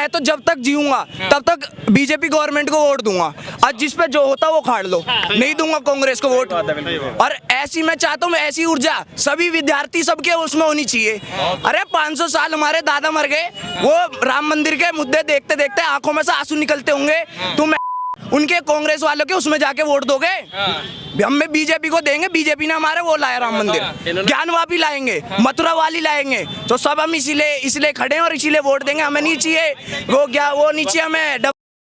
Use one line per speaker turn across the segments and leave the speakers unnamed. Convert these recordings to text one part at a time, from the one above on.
मैं तो जब तक जीऊंगा तब तक बीजेपी गवर्नमेंट को वोट दूंगा, और जिस पे जो होता वो खाड़ लो, नहीं दूंगा कांग्रेस को वोट। और ऐसी मैं चाहता हूँ, ऐसी ऊर्जा सभी विद्यार्थी सबके उसमें होनी चाहिए। अरे 500 साल हमारे दादा मर गए, वो राम मंदिर के मुद्दे देखते देखते आंखों में से आंसू निकलते होंगे, तुम उनके कांग्रेस वालों के उसमें जाके वोट दोगे? हम बीजेपी को देंगे, बीजेपी ने हमारे वो लाया राम मंदिर, ज्ञान वापी लाएंगे, मथुरा वाली लाएंगे, तो सब हम इसीलिए खड़े हैं और इसीलिए वोट देंगे। हमें नहीं चाहिए वो नहीं चाहिए, हमें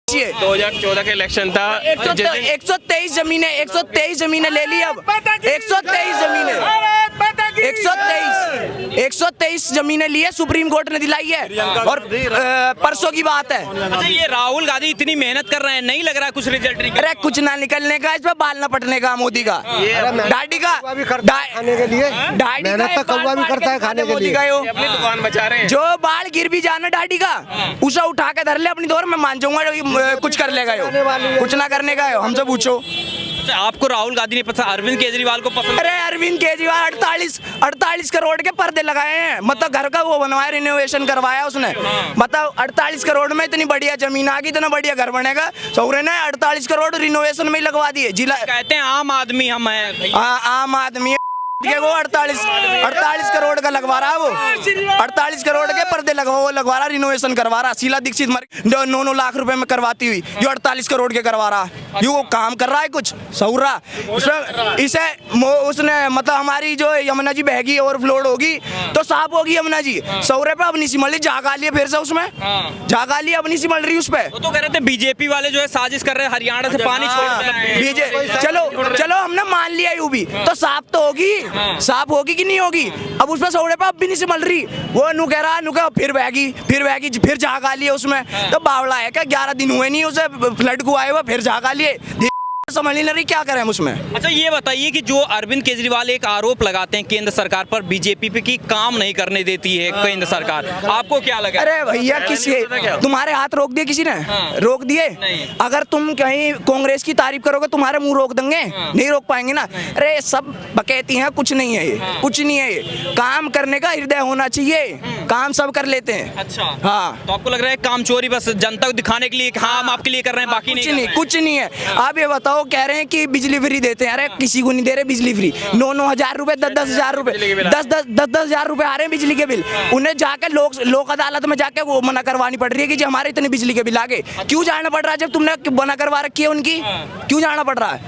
2014 का इलेक्शन था,
123 जमीनें ले ली। अब 123 जमीनें ली है, सुप्रीम कोर्ट ने दिलाई है, और परसों की बात है।
अच्छा, ये राहुल गांधी इतनी मेहनत कर रहे हैं, नहीं लग रहा कुछ रिजल्ट निकल?
अरे कुछ ना निकलने का, इस पे बाल ना पटने का मोदी का, डाडी का
खाने के लिए, मेहनत तो कौवा भी करता है खाने के लिए।
अपनी दुकान बचा रहे हैं।
जो बाल गिर भी जाना डाडी का, उसे उठा के धर ले अपनी दौर में, मान जाऊंगा कुछ कर लेगा यो, कुछ ना करने का यो, हमसे पूछो।
आपको राहुल गांधी ने पसंद, अरविंद केजरीवाल को पसंद?
अरे अरविंद केजरीवाल 48 करोड़ के पर्दे लगाए हैं, मतलब घर का वो बनवाया, रिनोवेशन करवाया उसने, मतलब 48 करोड़ में इतनी बढ़िया जमीन आ गई, इतना बढ़िया घर बनेगा, सौरे ने 48 करोड़ रिनोवेशन में ही लगवा दिए। जिला
कहते हैं आम आदमी हम हैं,
आम आदमी वो 48 करोड़ का लगवा रहा है, वो 48 करोड़ के पर्दे लगवा रहा, रिनोवेशन करवा रहा। शीला दीक्षित 9 लाख रुपए में करवाती हुई, जो 48 करोड़ के करवा रहा, ये वो काम कर रहा है कुछ सौरा इसे उसने, मतलब हमारी जो यमुना जी बहेगी, ओवरफ्लोड होगी तो साफ होगी यमुना जी, सौरे पे अब नहीं सिमल रही, जागा लिए फिर से उसमें, जागा लिए अब नहीं सिमल रही उस पे।
वो तो कह रहे थे बीजेपी वाले जो है साजिश कर रहे हैं, हरियाणा से पानी छोड़,
चलो हमने मान लिया यूपी, तो साफ तो होगी, साफ होगी कि नहीं होगी? अब उसमें सौड़े पे अब भी नहीं संभल रही, वो नु कह रहा फिर बहेगी, फिर झागा लिए उसमें, तो बावड़ा है क्या? 11 दिन हुए नहीं उसे फ्लड को आए हुए, फिर झागा लिए, समझ नहीं रही क्या करें हम उसमें।
अच्छा, ये बताइए कि जो अरविंद केजरीवाल एक आरोप लगाते हैं केंद्र सरकार पर, बीजेपी पे की काम नहीं करने देती है केंद्र सरकार, आपको क्या लगा?
अरे भैया, किसी तुम्हारे हाथ रोक दिए किसी ने? रोक दिए? अगर तुम कहीं कांग्रेस की तारीफ करोगे तुम्हारे मुंह रोक देंगे, नहीं रोक पाएंगे ना। अरे सब बकैती हैं, कुछ नहीं है ये, कुछ नहीं है ये, काम करने का हृदय होना चाहिए, काम सब कर लेते हैं।
अच्छा,
हाँ,
तो आपको लग रहा है काम चोरी बस जनता को दिखाने के लिए, हाँ हम आपके लिए कर रहे हैं, बाकी
कुछ नहीं है। आप ये बताओ, कह रहे हैं कि बिजली फ्री देते हैं, अरे किसी को नहीं दे रहे बिजली फ्री। 9 हजार रुपए, 10 हजार रुपए, 10 हजार रुपए आ रहे हैं बिजली के बिल, उन्हें जाकर लोक अदालत में जाके वो मना करवानी पड़ रही है कि जी हमारे इतने बिजली के बिल आ गए। क्यों जाना पड़ रहा है? जब तुमने मना करवा रखी है उनकी, क्यों जाना पड़ रहा है?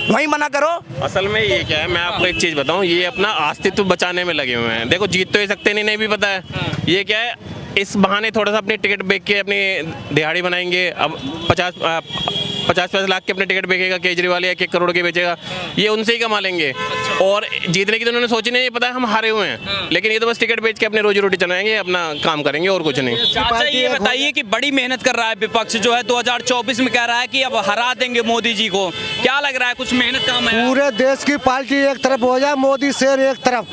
वही मना करो।
असल में ये क्या है, मैं आपको एक चीज बताऊं, ये अपना अस्तित्व बचाने में लगे हुए हैं। देखो, जीत तो ये सकते नहीं भी पता है, ये क्या है, इस बहाने थोड़ा सा अपनी टिकट बेच के अपनी दिहाड़ी बनाएंगे। अब 50 लाख के अपने टिकट बेचेगा केजरीवाल, या 1 करोड़ के बेचेगा, ये उनसे ही कमा लेंगे। और जीतने की तो उन्होंने सोची नहीं, पता है हम हारे हुए हैं, लेकिन ये तो बस टिकट बेच के अपने रोजी रोटी चलाएंगे, अपना काम करेंगे और कुछ नहीं।
चाचा, ये बताइए कि बड़ी मेहनत कर रहा है विपक्ष जो है, 2024 में कह रहा है कि अब हरा देंगे मोदी जी को, क्या लग रहा है कुछ मेहनत काम है?
पूरे देश की पार्टी एक तरफ हो जाए, मोदी शेर एक तरफ,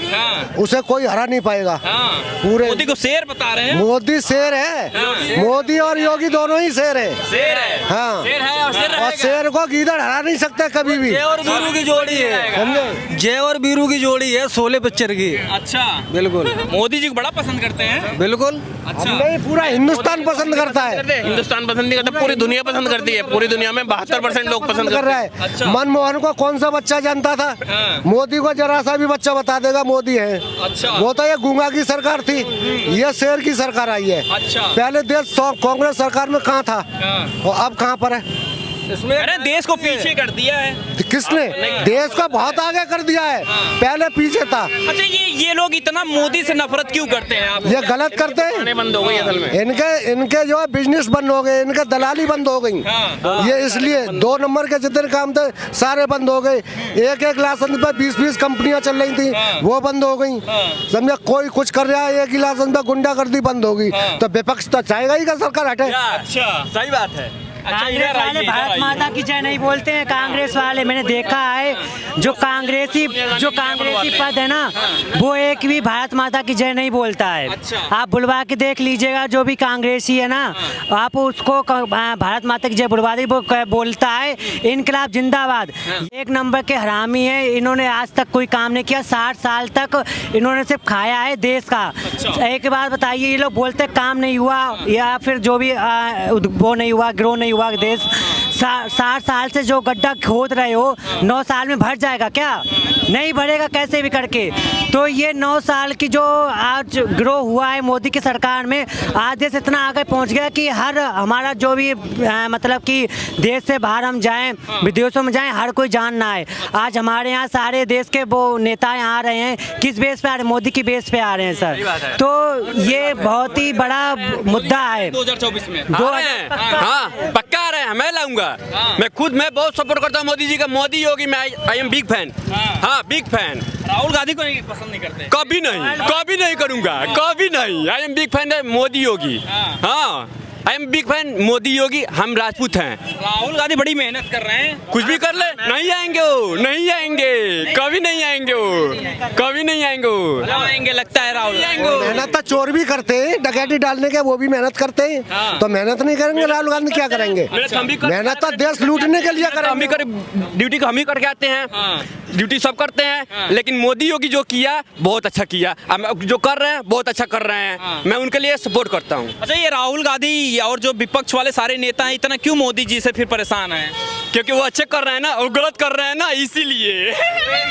उसे कोई हरा नहीं पाएगा। पूरे
मोदी को शेर बता रहे हैं?
मोदी शेर है, मोदी और योगी दोनों ही शेर है।
शेर है,
हाँ,
शेर है
और शेर को गीदड़ हरा नहीं सकता कभी भी।
जय और बीरू की जोड़ी है, जय और बीरू की जोड़ी है, शोले पिक्चर की।
अच्छा,
बिल्कुल।
मोदी जी को बड़ा पसंद करते हैं?
बिल्कुल।
अच्छा,
नहीं, पूरा हिंदुस्तान पसंद करता है।
हिंदुस्तान पसंद नहीं करता, पूरी दुनिया पसंद करती है। पूरी दुनिया में 72% लोग पसंद कर रहे हैं।
अच्छा।
मनमोहन को कौन सा बच्चा जानता था? मोदी को जरा सा भी बच्चा बता देगा मोदी है।
अच्छा,
वो तो ये गूंगा की सरकार थी, ये शेर की सरकार आई है।
अच्छा,
पहले देश कांग्रेस सरकार में कहाँ था और अब कहाँ पर है?
अरे देश को पीछे कर दिया है।
किसने? देश को बहुत आगे कर दिया है, पहले पीछे था।
अच्छा, ये लोग इतना मोदी से नफरत क्यों करते हैं? आप
ये गलत करते हैं,
बंद हो गई असल में।
इनके जो है बिजनेस बंद हो गए, इनके दलाली बंद हो गई। ये इसलिए 2 नंबर के जितने काम थे सारे बंद हो गए। एक लाइसेंस पे 20 कंपनियां चल रही थी, वो बंद हो गई। समझा, कोई कुछ कर रहा है, एक ही लाइसेंस पे गुंडागर्दी बंद हो गई, तो विपक्ष तो चाहेगा ही कि सरकार हटे।
अच्छा, सही बात है।
कांग्रेस वाले भारत माता की जय नहीं बोलते हैं। कांग्रेस वाले मैंने देखा है, जो कांग्रेसी पद है ना, वो एक भी भारत माता की जय नहीं बोलता है। आप बुलवा के देख लीजिएगा, जो भी कांग्रेसी है ना, आप उसको भारत माता की जय बुलवादी बोलता है। इनकलाब जिंदाबाद। एक नंबर के हरामी है, इन्होंने आज तक कोई काम नहीं किया। 60 साल तक इन्होंने सिर्फ खाया है देश का। एक बात बताइए, ये लोग बोलते काम नहीं हुआ या फिर जो भी वो नहीं हुआ, ग्रो नहीं हुआ देश। 60 साल से जो गड्ढा खोद रहे हो, 9 साल में भर जाएगा क्या? नहीं भरेगा कैसे भी करके। तो ये 9 साल की जो आज ग्रो हुआ है मोदी की सरकार में, आज देश इतना आगे पहुंच गया कि हर हमारा जो भी मतलब कि देश से बाहर हम जाएं, विदेशों में जाएं, हर कोई जानना है। आज हमारे यहाँ सारे देश के वो नेता यहाँ आ रहे हैं, किस बेस पे आ रहे हैं? मोदी की बेस पे आ रहे हैं सर। तो ये बहुत ही बड़ा मुद्दा है
2024 में।
हाँ पक्का आ रहे हैं, मैं लाऊंगा। मैं बहुत सपोर्ट करता हूँ मोदी जी का। मोदी योगी में आई एम बिग फैन। हाँ बिग फैन।
राहुल गांधी को नहीं पसंद नहीं करते?
कभी नहीं करूंगा, कभी नहीं। आई एम बिग फैन है मोदी योगी। हाँ I am big fan Modi Yogi. हम राजपूत हैं।
राहुल गांधी बड़ी मेहनत कर रहे हैं।
कुछ भी कर ले, नहीं आएंगे वो, नहीं आएंगे, कभी नहीं आएंगे वो, कभी नहीं आएंगे वो।
आएंगे लगता है राहुल।
मेहनत तो चोर भी करते हैं, डकैती डालने के वो भी मेहनत करते हैं। तो मेहनत नहीं करेंगे राहुल गांधी क्या करेंगे? मेहनत तो देश लूटने के लिए
हम भी कर, ड्यूटी को हम ही करके आते हैं। ड्यूटी सब करते हैं, लेकिन मोदी योगी जो किया बहुत अच्छा किया। जो कर रहे हैं बहुत अच्छा कर रहे हैं। मैं उनके लिए सपोर्ट करता हूँ।
अच्छा, ये राहुल गांधी और जो विपक्ष वाले सारे नेता हैं, इतना क्यों मोदी जी से फिर परेशान हैं?
क्योंकि वो अच्छे कर रहे हैं ना, और गलत कर रहे हैं ना, इसीलिए।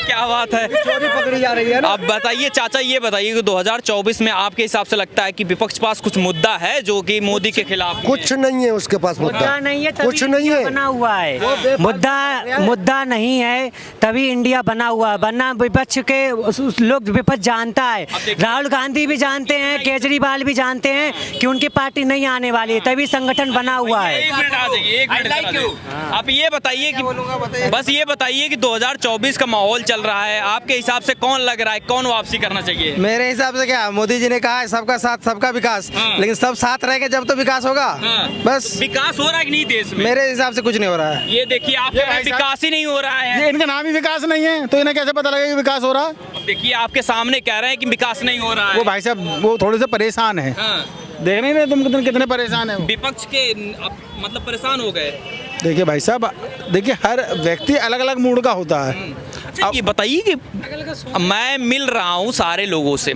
क्या बात है,
चोरी पकड़ी जा रही है ना।
अब बताइए चाचा, ये बताइए कि 2024 में आपके हिसाब से लगता है कि विपक्ष के पास कुछ मुद्दा है जो कि मोदी के खिलाफ?
कुछ नहीं है उसके पास मुद्दा
नहीं है,
कुछ नहीं है,
बना हुआ है मुद्दा नहीं है, तभी इंडिया बना हुआ है। वरना विपक्ष के लोग विपक्ष जानता है, राहुल गांधी भी जानते हैं, केजरीवाल भी जानते हैं कि उनकी पार्टी नहीं आने वाली है, तभी संगठन बना हुआ है।
एक मिनट आ जाइए, एक मिनट। आप ये बताइए कि बस ये बताइए कि 2024 का माहौल चल रहा है, आपके हिसाब से कौन लग रहा है, कौन वापसी करना चाहिए?
मेरे हिसाब से क्या, मोदी जी ने कहा है सबका साथ सबका विकास, लेकिन सब साथ रह के जब तो विकास होगा। बस
विकास हो रहा है कि नहीं देश में?
मेरे हिसाब से कुछ नहीं हो रहा है।
ये देखिए, आप कह रहे हैं विकास ही नहीं हो रहा है।
इनका नाम ही विकास नहीं है, तो इन्हें कैसे पता लगेगा कि विकास हो रहा है?
देखिए, आपके सामने कह रहे हैं कि विकास नहीं हो रहा है।
वो भाई साहब वो थोड़े से परेशान है। देख नहीं रहे तुम कितने परेशान है।
विपक्ष के मतलब परेशान हो गए।
देखिए भाई साहब, देखिए हर व्यक्ति अलग अलग मूड का होता है।
अच्छा, ये बताइए कि मैं मिल रहा हूँ सारे लोगों से,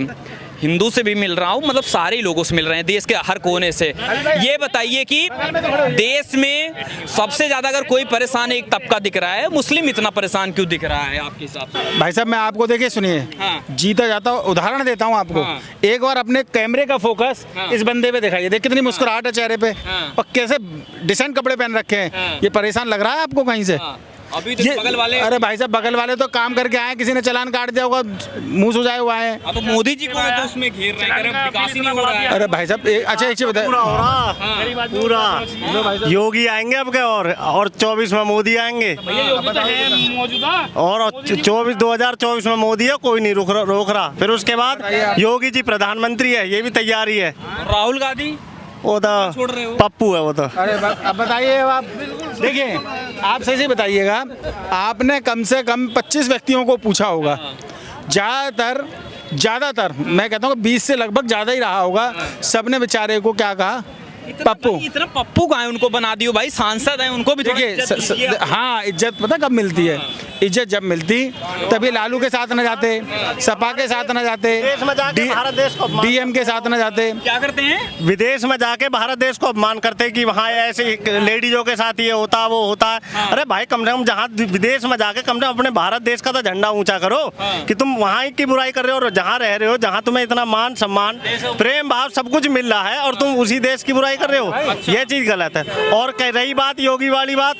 हिंदू से भी मिल रहा हूँ, मतलब सारे लोगों से मिल रहे हैं देश के हर कोने से। ये बताइए कि देश में सबसे ज्यादा अगर कोई परेशान एक तबका दिख रहा है, मुस्लिम इतना परेशान क्यों दिख रहा है आपके हिसाब से?
भाई साहब मैं आपको देखिए सुनिए, जीता जाता हूँ, उदाहरण देता हूँ आपको। एक बार अपने कैमरे का फोकस इस बंदे पे दिखाइए, देख कितनी मुस्कुराहट है चेहरे पे, और कैसे डिसेंट कपड़े पहन रखे हैं। ये परेशान लग रहा है आपको कहीं से?
अभी तो बगल वाले,
अरे भाई साहब बगल वाले तो काम करके आए, किसी ने चालान काट दिया होगा, मुंह सुजाए हुआ है।
तो मोदी जी को तो उसमें घेर रहे हैं, विकास ही नहीं हो रहा है।
अरे भाई साहब अच्छा एक चीज बताए,
पूरा योगी आएंगे अब क्या, और 24 में मोदी आएंगे, और 2024 में मोदी है, कोई नहीं रोक रहा। फिर उसके बाद योगी जी प्रधानमंत्री है, ये भी तैयारी है।
राहुल गांधी
वो तो पप्पू है वो तो।
अरे अब बताइए, आप देखिए, आप सही से बताइएगा, आपने कम से कम 25 व्यक्तियों को पूछा होगा, ज़्यादातर मैं कहता हूँ 20 से लगभग ज़्यादा ही रहा होगा, सबने बेचारे को क्या कहा, पप्पू।
इतना पप्पू का है, उनको बना दियो भाई, सांसद हैं, उनको भी
देखिए हाँ, इज्जत पता कब मिलती है? इज्जत जब मिलती तभी लालू के साथ न जाते, सपा के साथ न जाते,
भारत देश को
डीएम के साथ न जाते।
क्या करते हैं?
विदेश में जाके भारत देश को अपमान करते कि वहाँ ऐसे लेडीजों के साथ ये होता वो होता है। अरे भाई कम से कम जहाँ विदेश में जाके कम से कम अपने भारत देश का तो झंडा ऊंचा करो, कि तुम वहाँ की बुराई कर रहे हो, और जहाँ रह रहे हो, जहाँ तुम्हें इतना मान सम्मान प्रेम भाव सब कुछ मिल रहा है, और तुम उसी देश की बुराई कर रहे हो, ये चीज गलत है। और कह रही बात योगी वाली बात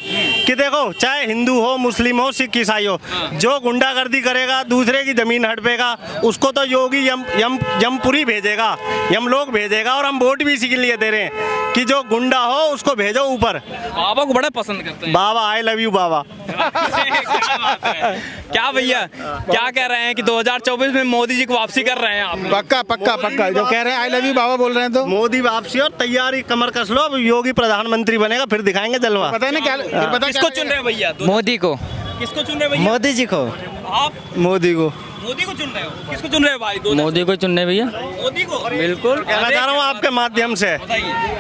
कि देखो, चाहे हिंदू हो, मुस्लिम हो, सिख ईसाई हो, जो गुंडागर्दी करेगा, दूसरे की जमीन हड़पेगा, उसको तो योगी यमपुरी भेजेगा, यमलोक भेजेगा। और हम वोट भी इसी के लिए दे रहे हैं कि जो गुंडा हो उसको भेजो ऊपर।
बाबा को बड़ा पसंद करते हैं।
बाबा आई लव यू बाबा।
क्या भैया, क्या कह रहे हैं कि 2024 में मोदी जी को वापसी कर रहे हैं आप?
पक्का जो कह रहे हैं आई लव यू बाबा बोल रहे हैं, तो
मोदी वापसी और तैयारी कमर कस लो, अब योगी प्रधानमंत्री बनेगा फिर दिखाएंगे जलवा।
पता है ना क्या, फिर पता
किसको चुन रहे हो भैया?
मोदी को।
किसको चुन रहे हो भैया?
मोदी जी को।
आप
मोदी को।
मोदी को चुन रहे हो? किसको चुन रहे हो भाई?
मोदी को चुनने भैया।
मोदी को
बिल्कुल।
कहना चाह रहा हूँ आपके माध्यम से,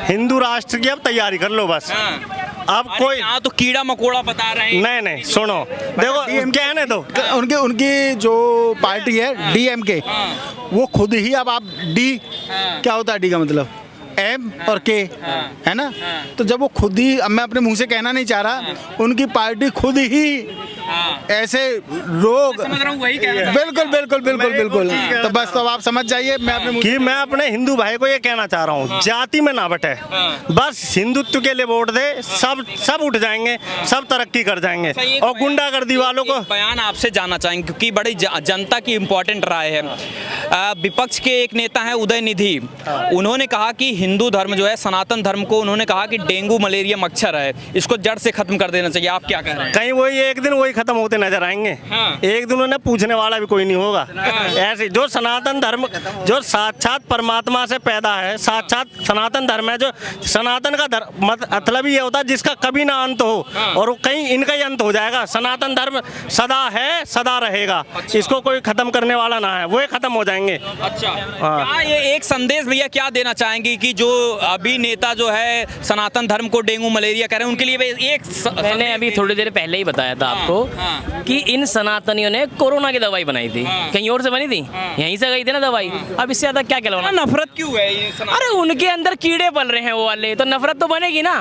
हिंदू राष्ट्र की अब तैयारी कर लो बस। अब कोई
यहाँ तो कीड़ा मकोड़ा बता रहे हैं।
नहीं सुनो, देखो कहने दो,
उनकी जो पार्टी है डीएमके, वो खुद ही, अब आप डी, क्या होता है डी का मतलब? एम और के, है ना? तो जब वो खुद ही, अब मैं अपने मुंह से कहना नहीं चाह रहा, उनकी पार्टी खुद ही ऐसे रोग,
समझ रहा हूँ, वही कह रहा था।
बिल्कुल बिल्कुल बिल्कुल बिल्कुल। तो बस, तो अब आप समझ जाइए, मैं अपने मुंह
कि मैं अपने हिंदू भाई को ये कहना चाह रहा हूँ, जाति में ना बटे, बस हिंदुत्व के लिए वोट दे, सब उठ जाएंगे, सब तरक्की कर जाएंगे। और गुंडागर्दी वालों को
बयान आपसे जानना चाहेंगे क्योंकि बड़ी जनता की इम्पोर्टेंट राय है। विपक्ष के एक नेता हैं उदयनिधि, उन्होंने कहा कि हिंदू धर्म जो है, सनातन धर्म को उन्होंने कहा कि डेंगू मलेरिया मच्छर है, इसको जड़ से खत्म कर देना चाहिए। आप क्या कह रहे हैं?
कहीं वही एक दिन वही खत्म होते नजर आएंगे। एक दिन उन्हें पूछने वाला भी कोई नहीं होगा। ऐसे जो सनातन धर्म, जो साक्षात परमात्मा से पैदा है, साक्षात सनातन धर्म है, जो सनातन का धर्म मतलब ये होता है जिसका कभी ना अंत हो, और कहीं इनका ही अंत हो जाएगा। सनातन धर्म सदा है, सदा रहेगा। इसको कोई खत्म करने वाला ना है, वो खत्म हो जाएंगे।
अच्छा, क्या ये एक संदेश भैया क्या देना चाहेंगे कि जो अभी नेता जो है सनातन धर्म को डेंगू मलेरिया कह रहे हैं, उनके लिए एक
मैंने अभी थोड़ी देर पहले ही बताया था आपको कि इन सनातनियों ने कोरोना की दवाई बनाई थी, कहीं और से बनी थी, यहीं से गई थी ना दवाई। अब इससे ज्यादा क्या कहलाना?
नफरत क्यों है ये सनातन?
अरे उनके अंदर कीड़े पल रहे हैं वो वाले, तो नफरत तो बनेगी ना।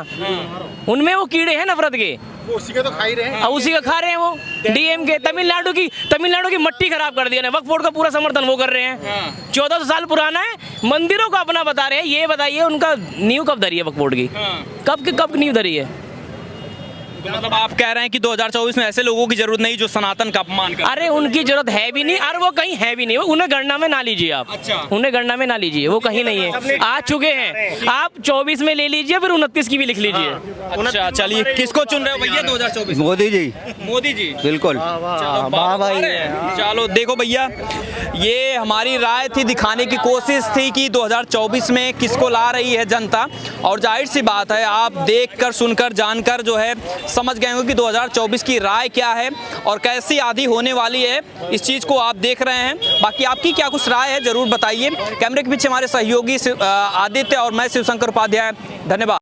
उनमें वो कीड़े हैं नफरत के,
उसी का तो खा ही रहे हैं।
और उसी का खा रहे हैं वो। डीएम के तमिलनाडु की मट्टी खराब कर दिया ना, वक्फ बोर्ड का पूरा समर्थन वो कर रहे हैं। 1400 साल पुराना है, मंदिरों को अपना बता रहे हैं। ये बताइए उनका नींव कब धरी है वक्फ बोर्ड की? कब नींव धरी है?
तो मतलब आप कह रहे हैं कि 2024 में ऐसे लोगों की जरूरत नहीं जो सनातन का अपमान कर।
अरे उनकी जरूरत है भी नहीं, और वो कहीं है भी नहीं, वो उन्हें गणना में ना लीजिए आप।
अच्छा।
उन्हें गणना में ना लीजिए, वो कहीं नहीं है, आ चुके हैं। आप 24 में ले लीजिए, फिर 29 की भी लिख लीजिए।
अच्छा, चलिए, किसको चुन रहे हो भैया 2024?
मोदी जी।
मोदी जी,
बिल्कुल।
वाह भाई। चलो देखो भैया, ये हमारी राय थी, दिखाने की कोशिश थी कि 2024 में किसको ला रही है जनता। और जाहिर सी बात है, आप देखकर सुनकर जानकर जो है समझ गए होंगे कि 2024 की राय क्या है और कैसी आधी होने वाली है। इस चीज़ को आप देख रहे हैं। बाकी आपकी क्या कुछ राय है जरूर बताइए। कैमरे के पीछे हमारे सहयोगी आदित्य और मैं शिवशंकर उपाध्याय, धन्यवाद।